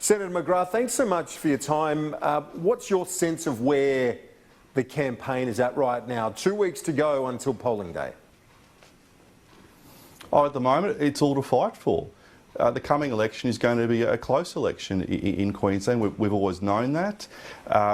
Senator McGrath, thanks so much for your time. What's your sense of where the campaign is at right now? 2 weeks to go until polling day. Oh, at the moment, it's all to fight for. The coming election is going to be a close election in Queensland. We've always known that.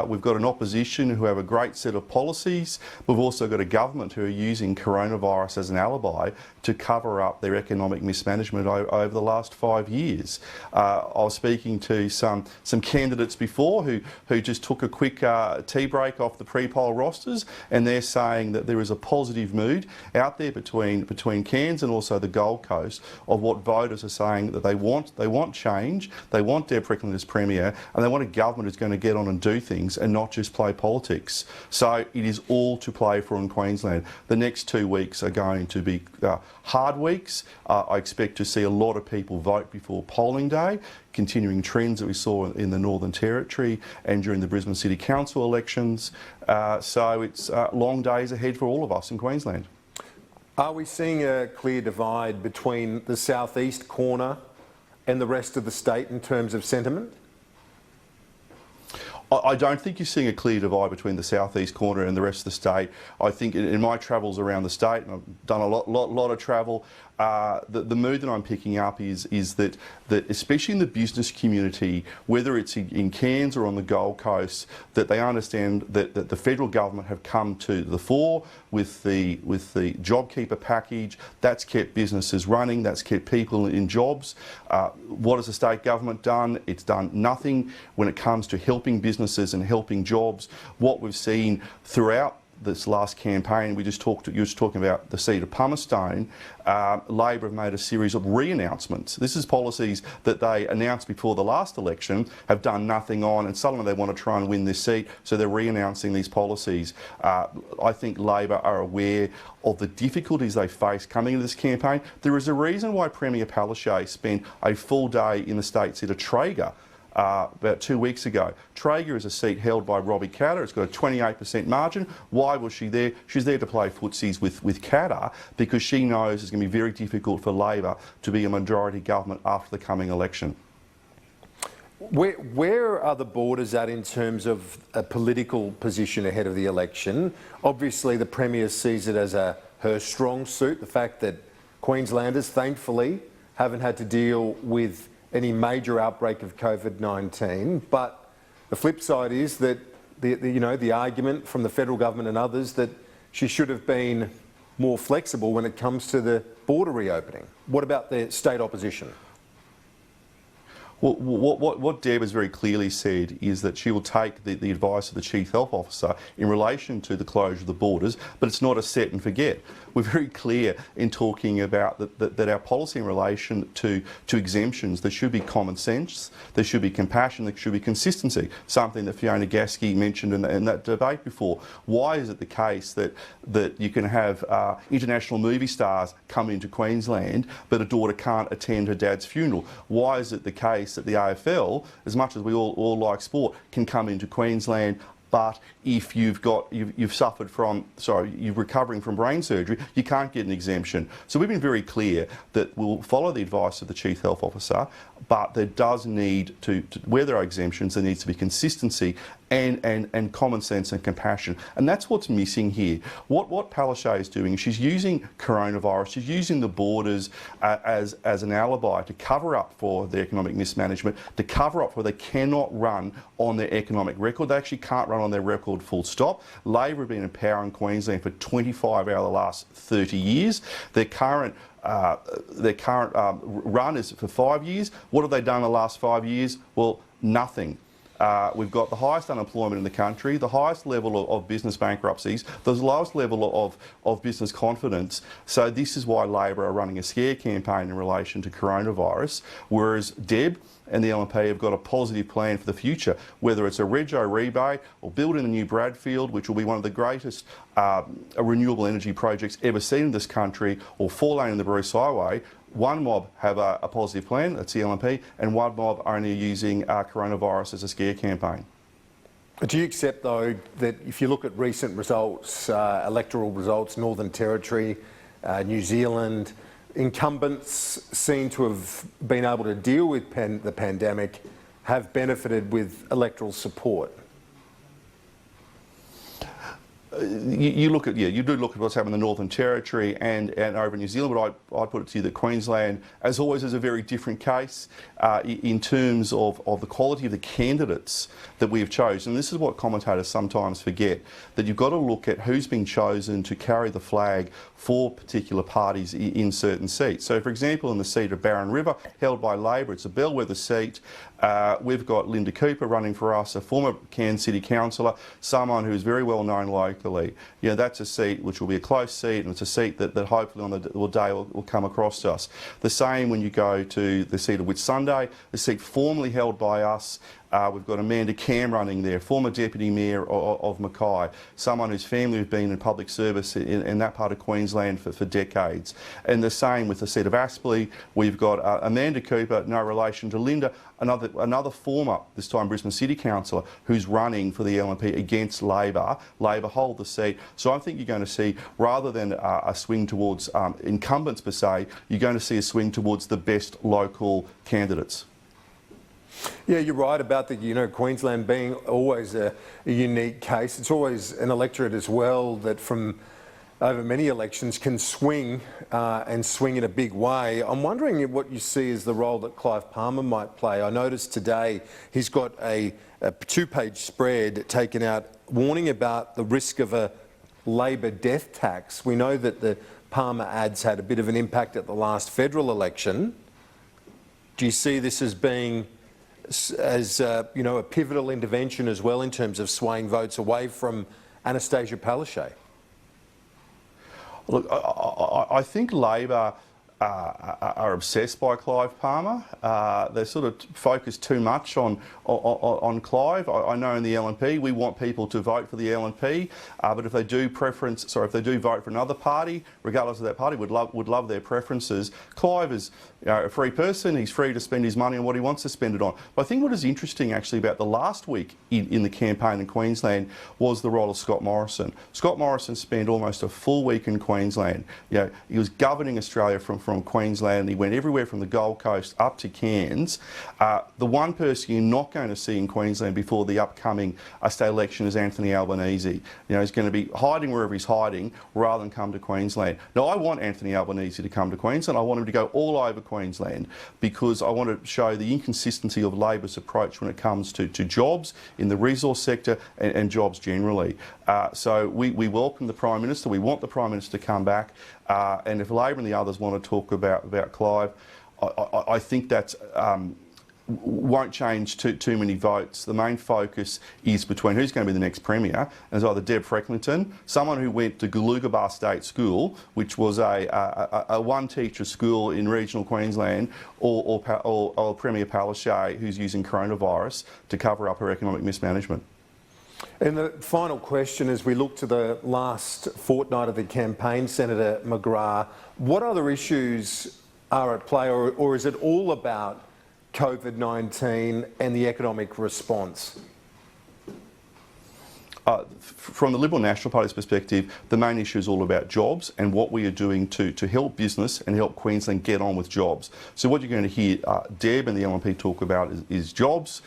We've got an opposition who have a great set of policies. We've also got a government who are using coronavirus as an alibi to cover up their economic mismanagement over the last 5 years. I was speaking to some candidates before who just took a quick tea break off the pre-poll rosters, and they're saying that there is a positive mood out there between Cairns and also the Gold Coast of what voters are saying that they want change, they want Deb Frecklin as Premier, and they want a government who's going to get on and do things and not just play politics. So it is all to play for in Queensland. The next 2 weeks are going to be hard weeks. I expect to see a lot of people vote before polling day, continuing trends that we saw in the Northern Territory and during the Brisbane City Council elections. So it's long days ahead for all of us in Queensland. Are we seeing a clear divide between the southeast corner and the rest of the state in terms of sentiment? I don't think you're seeing a clear divide between the southeast corner and the rest of the state. I think in my travels around the state, and I've done a lot of travel, the mood that I'm picking up is that especially in the business community, whether it's in Cairns or on the Gold Coast, that they understand that the federal government have come to the fore with the JobKeeper package. That's kept businesses running, that's kept people in jobs. What has the state government done? It's done nothing when it comes to helping businesses and helping jobs. What we've seen throughout this last campaign, you were just talking about the seat of Pumicestone. Labor have made a series of re-announcements. This is policies that they announced before the last election, have done nothing on, and suddenly they want to try and win this seat, so they're re-announcing these policies. I think Labor are aware of the difficulties they face coming into this campaign. There is a reason why Premier Palaszczuk spent a full day in the state seat of Traeger about 2 weeks ago. Traeger is a seat held by Robbie Katter. It's got a 28% margin. Why was she there? She's there to play footsies with Katter because she knows it's going to be very difficult for Labor to be a majority government after the coming election. Where are the borders at in terms of a political position ahead of the election? Obviously, the Premier sees it as her strong suit, the fact that Queenslanders, thankfully, haven't had to deal with any major outbreak of COVID-19, but the flip side is that the argument from the federal government and others that she should have been more flexible when it comes to the border reopening. What about the state opposition? Well, what Deb has very clearly said is that she will take the advice of the Chief Health Officer in relation to the closure of the borders, but it's not a set and forget. We're very clear in talking about that our policy in relation to exemptions, there should be common sense, there should be compassion, there should be consistency, something that Fiona Gaskey mentioned in that debate before. Why is it the case that you can have international movie stars come into Queensland, but a daughter can't attend her dad's funeral? Why is it the case that the AFL, as much as we all like sport, can come into Queensland, but if you're recovering from brain surgery, you can't get an exemption? So we've been very clear that we'll follow the advice of the Chief Health Officer, but there does need to where there are exemptions, there needs to be consistency and common sense and compassion. And that's what's missing here. What Palaszczuk is doing, she's using coronavirus, she's using the borders as an alibi to cover up for the economic mismanagement, to cover up for they cannot run on their economic record. They actually can't run on their record full stop. Labor have been in power in Queensland for 25 out of the last 30 years. Their current run is for 5 years. What have they done in the last 5 years? Well, nothing. We've got the highest unemployment in the country, the highest level of business bankruptcies, the lowest level of business confidence. So this is why Labor are running a scare campaign in relation to coronavirus, whereas Deb and the LNP have got a positive plan for the future, whether it's a rego rebate or building a new Bradfield, which will be one of the greatest renewable energy projects ever seen in this country, or 4-lane in the Bruce Highway. One mob have a positive plan, that's the LNP, and one mob only using coronavirus as a scare campaign. Do you accept, though, that if you look at recent results, electoral results, Northern Territory, New Zealand, incumbents seem to have been able to deal with the pandemic, have benefited with electoral support? You look at, you do look at what's happened in the Northern Territory and over in New Zealand, but I put it to you that Queensland, as always, is a very different case in terms of the quality of the candidates that we have chosen. And this is what commentators sometimes forget, that you've got to look at who's been chosen to carry the flag for particular parties in certain seats. So, for example, in the seat of Barron River, held by Labor, it's a bellwether seat. We've got Linda Cooper running for us, a former Cairns City Councillor, someone who is very well known locally. You know, that's a seat which will be a close seat, and it's a seat that hopefully on the day will come across to us. The same when you go to the seat of Whitsunday, the seat formerly held by us. We've got Amanda Cam running there, former Deputy Mayor of Mackay, someone whose family have been in public service in that part of Queensland for decades. And the same with the seat of Aspley. We've got Amanda Cooper, no relation to Linda, another former, this time Brisbane City Councillor, who's running for the LNP against Labor. Labor hold the seat. So I think you're going to see, rather than a swing towards incumbents per se, you're going to see a swing towards the best local candidates. Yeah, you're right about the, Queensland being always a unique case. It's always an electorate as well that from over many elections can swing and swing in a big way. I'm wondering what you see as the role that Clive Palmer might play. I noticed today he's got a two-page spread taken out warning about the risk of a Labor death tax. We know that the Palmer ads had a bit of an impact at the last federal election. Do you see this as being a pivotal intervention as well in terms of swaying votes away from Anastasia Palaszczuk? Look, I think Labor are obsessed by Clive Palmer. They sort of focus too much on Clive. I know in the LNP we want people to vote for the LNP, but if they do vote for another party, regardless of that party, would love their preferences. Clive is a free person. He's free to spend his money on what he wants to spend it on. But I think what is interesting actually about the last week in the campaign in Queensland was the role of Scott Morrison. Scott Morrison spent almost a full week in Queensland. He was governing Australia from Queensland. He went everywhere from the Gold Coast up to Cairns. The one person you're not going to see in Queensland before the upcoming state election is Anthony Albanese. He's going to be hiding wherever he's hiding rather than come to Queensland. Now, I want Anthony Albanese to come to Queensland. I want him to go all over Queensland because I want to show the inconsistency of Labor's approach when it comes to jobs in the resource sector and jobs generally. So we welcome the Prime Minister. We want the Prime Minister to come back. And if Labor and the others want to talk about Clive, I think that's won't change too many votes. The main focus is between who's going to be the next Premier, and it's either Deb Frecklington, someone who went to Galoogabar State School, which was a one-teacher school in regional Queensland, or Premier Palaszczuk, who's using coronavirus to cover up her economic mismanagement. And the final question, as we look to the last fortnight of the campaign, Senator McGrath, what other issues are at play, or is it all about COVID-19 and the economic response? From the Liberal National Party's perspective, the main issue is all about jobs and what we are doing to help business and help Queensland get on with jobs. So what you're going to hear Deb and the LNP talk about is jobs,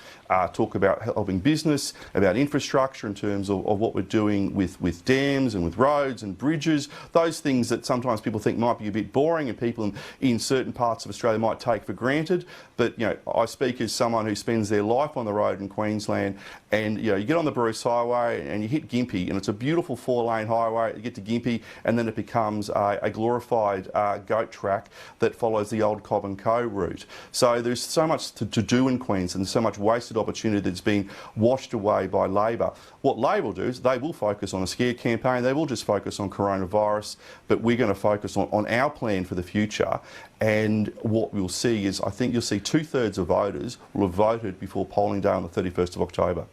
talk about helping business, about infrastructure in terms of what we're doing with dams and with roads and bridges, those things that sometimes people think might be a bit boring and people in certain parts of Australia might take for granted. But I speak as someone who spends their life on the road in Queensland, and you get on the Bruce Highway and you hit Gympie, and it's a beautiful 4-lane highway. You get to Gympie, and then it becomes a glorified goat track that follows the old Cobb and Co route. So there's so much to do in Queensland, so much wasted opportunity that's been washed away by Labor. What Labor will do is they will focus on a scare campaign. They will just focus on coronavirus, but we're going to focus on our plan for the future. And what we'll see is, I think you'll see 2/3 of voters will have voted before polling day on the 31st of October.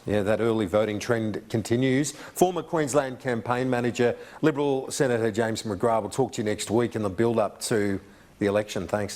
Yeah, that early voting trend continues. Former Queensland campaign manager, Liberal Senator James McGrath, will talk to you next week in the build-up to the election. Thanks.